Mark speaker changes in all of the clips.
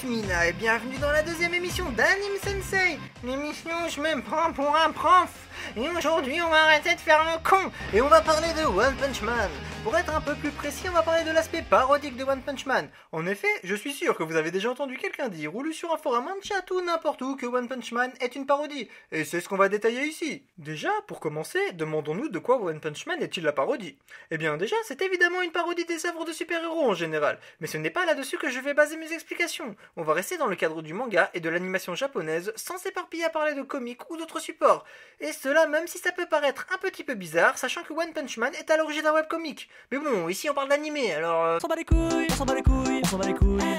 Speaker 1: Mina et bienvenue dans la deuxième émission d'Anime Sensei, l'émission où je me prends pour un prof. Et aujourd'hui on va arrêter de faire le con et on va parler de One Punch Man. Pour être un peu plus précis, on va parler de l'aspect parodique de One Punch Man. En effet, je suis sûr que vous avez déjà entendu quelqu'un dire ou lu sur un forum, un chat ou n'importe où que One Punch Man est une parodie. Et c'est ce qu'on va détailler ici. Déjà, pour commencer, demandons-nous de quoi One Punch Man est-il la parodie. Eh bien déjà, c'est évidemment une parodie des œuvres de super-héros en général. Mais ce n'est pas là-dessus que je vais baser mes explications. On va rester dans le cadre du manga et de l'animation japonaise sans s'éparpiller à parler de comics ou d'autres supports. Et cela même si ça peut paraître un petit peu bizarre, sachant que One Punch Man est à l'origine d'un webcomic. Mais bon, ici on parle d'animé, alors...
Speaker 2: On s'en bat les couilles, on s'en bat les couilles, on s'en bat les couilles.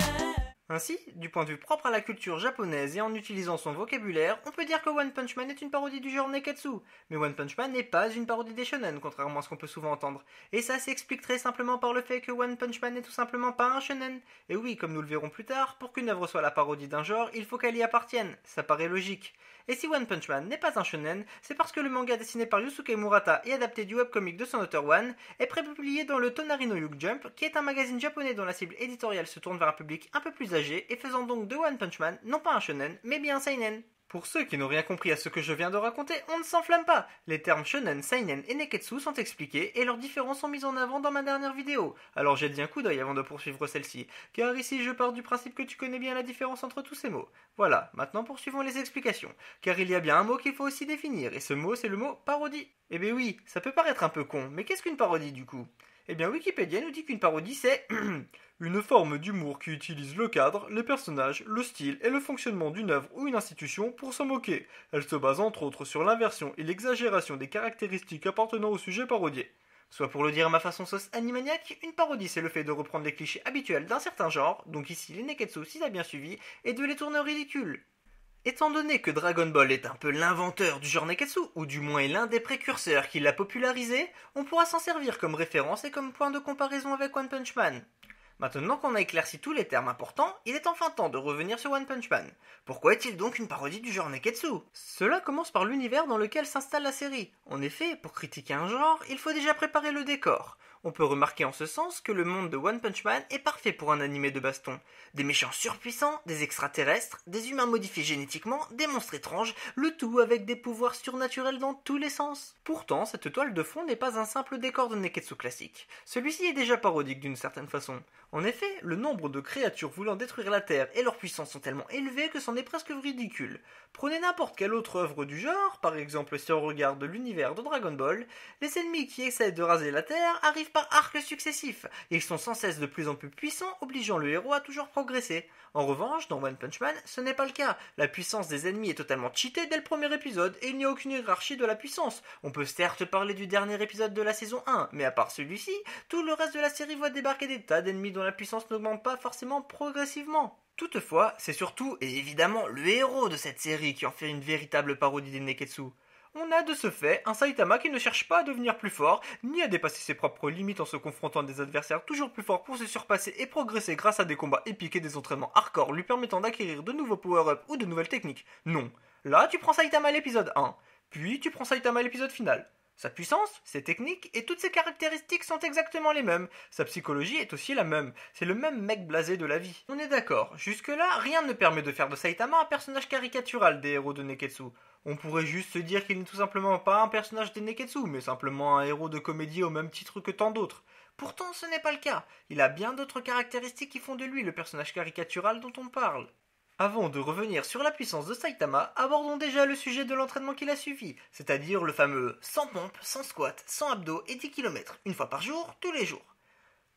Speaker 1: Ainsi, du point de vue propre à la culture japonaise et en utilisant son vocabulaire, on peut dire que One Punch Man est une parodie du genre Neketsu. Mais One Punch Man n'est pas une parodie des shonen, contrairement à ce qu'on peut souvent entendre. Et ça s'explique très simplement par le fait que One Punch Man n'est tout simplement pas un shonen. Et oui, comme nous le verrons plus tard, pour qu'une œuvre soit la parodie d'un genre, il faut qu'elle y appartienne. Ça paraît logique. Et si One Punch Man n'est pas un shonen, c'est parce que le manga dessiné par Yusuke Murata et adapté du webcomic de son auteur One est prépublié dans le Tonari no Yuk Jump, qui est un magazine japonais dont la cible éditoriale se tourne vers un public un peu plus âgé et faisant donc de One Punch Man non pas un shonen, mais bien un seinen. Pour ceux qui n'ont rien compris à ce que je viens de raconter, on ne s'enflamme pas. Les termes shonen, seinen et neketsu sont expliqués et leurs différences sont mises en avant dans ma dernière vidéo. Alors jette un coup d'œil avant de poursuivre celle-ci, car ici je pars du principe que tu connais bien la différence entre tous ces mots. Voilà, maintenant poursuivons les explications, car il y a bien un mot qu'il faut aussi définir, et ce mot c'est le mot parodie. Eh bien oui, ça peut paraître un peu con, mais qu'est-ce qu'une parodie du coup ? Eh bien Wikipédia nous dit qu'une parodie c'est une forme d'humour qui utilise le cadre, les personnages, le style et le fonctionnement d'une œuvre ou une institution pour s'en moquer. Elle se base entre autres sur l'inversion et l'exagération des caractéristiques appartenant au sujet parodié. Soit pour le dire à ma façon sauce animaniaque, une parodie c'est le fait de reprendre les clichés habituels d'un certain genre, donc ici les neketsu si t'as bien suivi, et de les tourner au ridicule. Étant donné que Dragon Ball est un peu l'inventeur du genre Neketsu, ou du moins est l'un des précurseurs qui l'a popularisé, on pourra s'en servir comme référence et comme point de comparaison avec One Punch Man. Maintenant qu'on a éclairci tous les termes importants, il est enfin temps de revenir sur One Punch Man. Pourquoi est-il donc une parodie du genre Neketsu ? Cela commence par l'univers dans lequel s'installe la série. En effet, pour critiquer un genre, il faut déjà préparer le décor. On peut remarquer en ce sens que le monde de One Punch Man est parfait pour un animé de baston. Des méchants surpuissants, des extraterrestres, des humains modifiés génétiquement, des monstres étranges, le tout avec des pouvoirs surnaturels dans tous les sens. Pourtant, cette toile de fond n'est pas un simple décor de Neketsu classique. Celui-ci est déjà parodique d'une certaine façon. En effet, le nombre de créatures voulant détruire la Terre et leur puissance sont tellement élevées que c'en est presque ridicule. Prenez n'importe quelle autre œuvre du genre, par exemple si on regarde l'univers de Dragon Ball, les ennemis qui essaient de raser la Terre arrivent par arcs successifs. Ils sont sans cesse de plus en plus puissants, obligeant le héros à toujours progresser. En revanche, dans One Punch Man, ce n'est pas le cas. La puissance des ennemis est totalement cheatée dès le premier épisode et il n'y a aucune hiérarchie de la puissance. On peut certes parler du dernier épisode de la saison 1, mais à part celui-ci, tout le reste de la série voit débarquer des tas d'ennemis dont la puissance n'augmente pas forcément progressivement. Toutefois, c'est surtout et évidemment le héros de cette série qui en fait une véritable parodie des Neketsu. On a de ce fait un Saitama qui ne cherche pas à devenir plus fort, ni à dépasser ses propres limites en se confrontant à des adversaires toujours plus forts pour se surpasser et progresser grâce à des combats épiques et des entraînements hardcore lui permettant d'acquérir de nouveaux power-ups ou de nouvelles techniques. Non. Là, tu prends Saitama à l'épisode 1, puis tu prends Saitama à l'épisode final. Sa puissance, ses techniques et toutes ses caractéristiques sont exactement les mêmes. Sa psychologie est aussi la même. C'est le même mec blasé de la vie. On est d'accord. Jusque-là, rien ne permet de faire de Saitama un personnage caricatural des héros de Neketsu. On pourrait juste se dire qu'il n'est tout simplement pas un personnage des Neketsu, mais simplement un héros de comédie au même titre que tant d'autres. Pourtant, ce n'est pas le cas. Il a bien d'autres caractéristiques qui font de lui le personnage caricatural dont on parle. Avant de revenir sur la puissance de Saitama, abordons déjà le sujet de l'entraînement qu'il a suivi, c'est-à-dire le fameux 100 pompes, 100 squats, 100 abdos et 10 km, une fois par jour, tous les jours.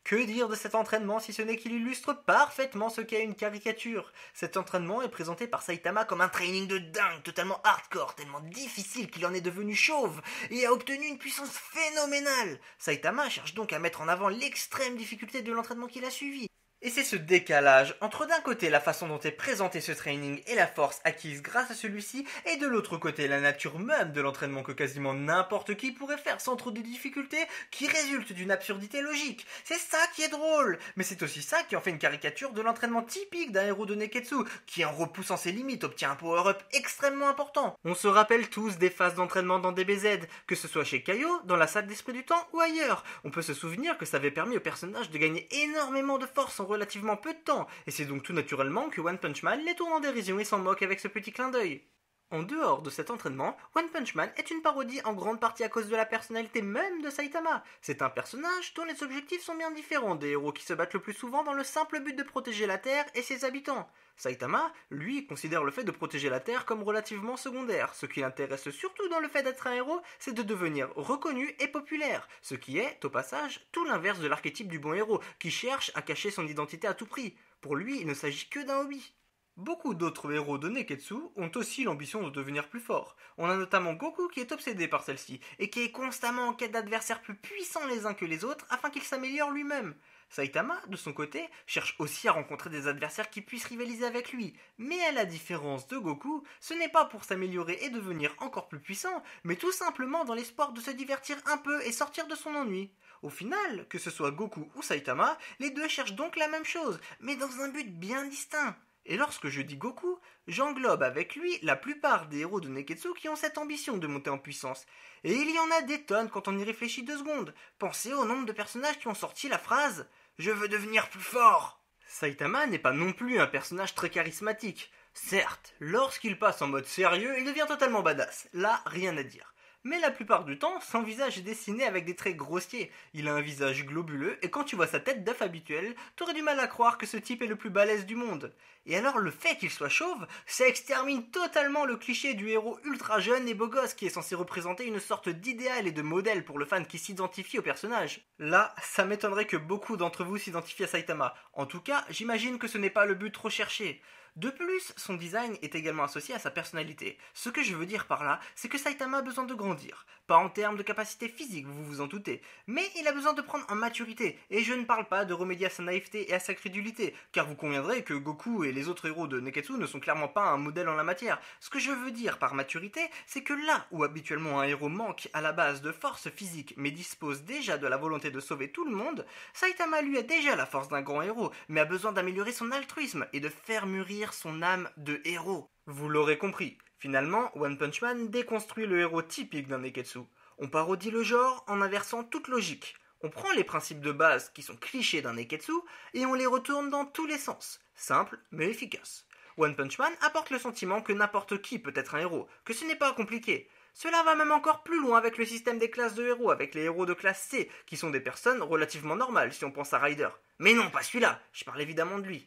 Speaker 1: Que dire de cet entraînement si ce n'est qu'il illustre parfaitement ce qu'est une caricature ? Cet entraînement est présenté par Saitama comme un training de dingue, totalement hardcore, tellement difficile qu'il en est devenu chauve et a obtenu une puissance phénoménale. Saitama cherche donc à mettre en avant l'extrême difficulté de l'entraînement qu'il a suivi. Et c'est ce décalage entre d'un côté la façon dont est présenté ce training et la force acquise grâce à celui-ci, et de l'autre côté la nature même de l'entraînement que quasiment n'importe qui pourrait faire sans trop de difficultés, qui résulte d'une absurdité logique. C'est ça qui est drôle, mais c'est aussi ça qui en fait une caricature de l'entraînement typique d'un héros de Neketsu, qui en repoussant ses limites obtient un power-up extrêmement important. On se rappelle tous des phases d'entraînement dans DBZ, que ce soit chez Kaio, dans la salle d'esprit du temps ou ailleurs. On peut se souvenir que ça avait permis au personnage de gagner énormément de force en relativement peu de temps, et c'est donc tout naturellement que One Punch Man les tourne en dérision et s'en moque avec ce petit clin d'œil. En dehors de cet entraînement, One Punch Man est une parodie en grande partie à cause de la personnalité même de Saitama. C'est un personnage dont les objectifs sont bien différents des héros qui se battent le plus souvent dans le simple but de protéger la Terre et ses habitants. Saitama, lui, considère le fait de protéger la Terre comme relativement secondaire. Ce qui l'intéresse surtout dans le fait d'être un héros, c'est de devenir reconnu et populaire. Ce qui est, au passage, tout l'inverse de l'archétype du bon héros, qui cherche à cacher son identité à tout prix. Pour lui, il ne s'agit que d'un hobby. Beaucoup d'autres héros de Neketsu ont aussi l'ambition de devenir plus forts. On a notamment Goku qui est obsédé par celle-ci, et qui est constamment en quête d'adversaires plus puissants les uns que les autres afin qu'il s'améliore lui-même. Saitama, de son côté, cherche aussi à rencontrer des adversaires qui puissent rivaliser avec lui. Mais à la différence de Goku, ce n'est pas pour s'améliorer et devenir encore plus puissant, mais tout simplement dans l'espoir de se divertir un peu et sortir de son ennui. Au final, que ce soit Goku ou Saitama, les deux cherchent donc la même chose, mais dans un but bien distinct. Et lorsque je dis Goku, j'englobe avec lui la plupart des héros de Neketsu qui ont cette ambition de monter en puissance. Et il y en a des tonnes quand on y réfléchit 2 secondes. Pensez au nombre de personnages qui ont sorti la phrase « Je veux devenir plus fort ». Saitama n'est pas non plus un personnage très charismatique. Certes, lorsqu'il passe en mode sérieux, il devient totalement badass. Là, rien à dire. Mais la plupart du temps, son visage est dessiné avec des traits grossiers. Il a un visage globuleux et quand tu vois sa tête d'œuf habituelle, t'aurais du mal à croire que ce type est le plus balèze du monde. Et alors le fait qu'il soit chauve, ça extermine totalement le cliché du héros ultra jeune et beau gosse qui est censé représenter une sorte d'idéal et de modèle pour le fan qui s'identifie au personnage. Là, ça m'étonnerait que beaucoup d'entre vous s'identifient à Saitama. En tout cas, j'imagine que ce n'est pas le but recherché. De plus, son design est également associé à sa personnalité. Ce que je veux dire par là, c'est que Saitama a besoin de grandir. Pas en termes de capacité physique, vous vous en doutez, mais il a besoin de prendre en maturité. Et je ne parle pas de remédier à sa naïveté et à sa crédulité, car vous conviendrez que Goku et les autres héros de Neketsu ne sont clairement pas un modèle en la matière. Ce que je veux dire par maturité, c'est que là où habituellement un héros manque à la base de force physique, mais dispose déjà de la volonté de sauver tout le monde, Saitama lui a déjà la force d'un grand héros, mais a besoin d'améliorer son altruisme et de faire mûrir son âme de héros. Vous l'aurez compris, finalement, One Punch Man déconstruit le héros typique d'un Neketsu. On parodie le genre en inversant toute logique. On prend les principes de base qui sont clichés d'un Neketsu et on les retourne dans tous les sens. Simple mais efficace. One Punch Man apporte le sentiment que n'importe qui peut être un héros, que ce n'est pas compliqué. Cela va même encore plus loin avec le système des classes de héros, avec les héros de classe C, qui sont des personnes relativement normales si on pense à Rider. Mais non, pas celui-là, je parle évidemment de lui.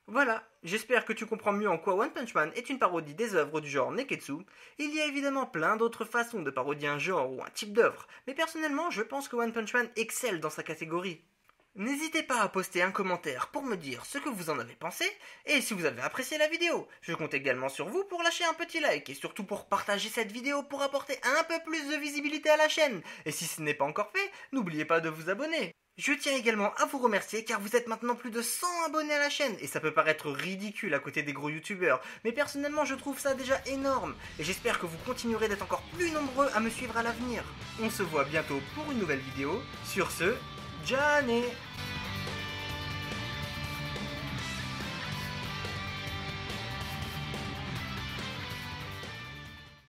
Speaker 1: Voilà, j'espère que tu comprends mieux en quoi One Punch Man est une parodie des œuvres du genre Neketsu. Il y a évidemment plein d'autres façons de parodier un genre ou un type d'œuvre, mais personnellement je pense que One Punch Man excelle dans sa catégorie. N'hésitez pas à poster un commentaire pour me dire ce que vous en avez pensé, et si vous avez apprécié la vidéo. Je compte également sur vous pour lâcher un petit like, et surtout pour partager cette vidéo pour apporter un peu plus de visibilité à la chaîne. Et si ce n'est pas encore fait, n'oubliez pas de vous abonner. Je tiens également à vous remercier car vous êtes maintenant plus de 100 abonnés à la chaîne et ça peut paraître ridicule à côté des gros youtubeurs, mais personnellement je trouve ça déjà énorme et j'espère que vous continuerez d'être encore plus nombreux à me suivre à l'avenir. On se voit bientôt pour une nouvelle vidéo. Sur ce, Johnny!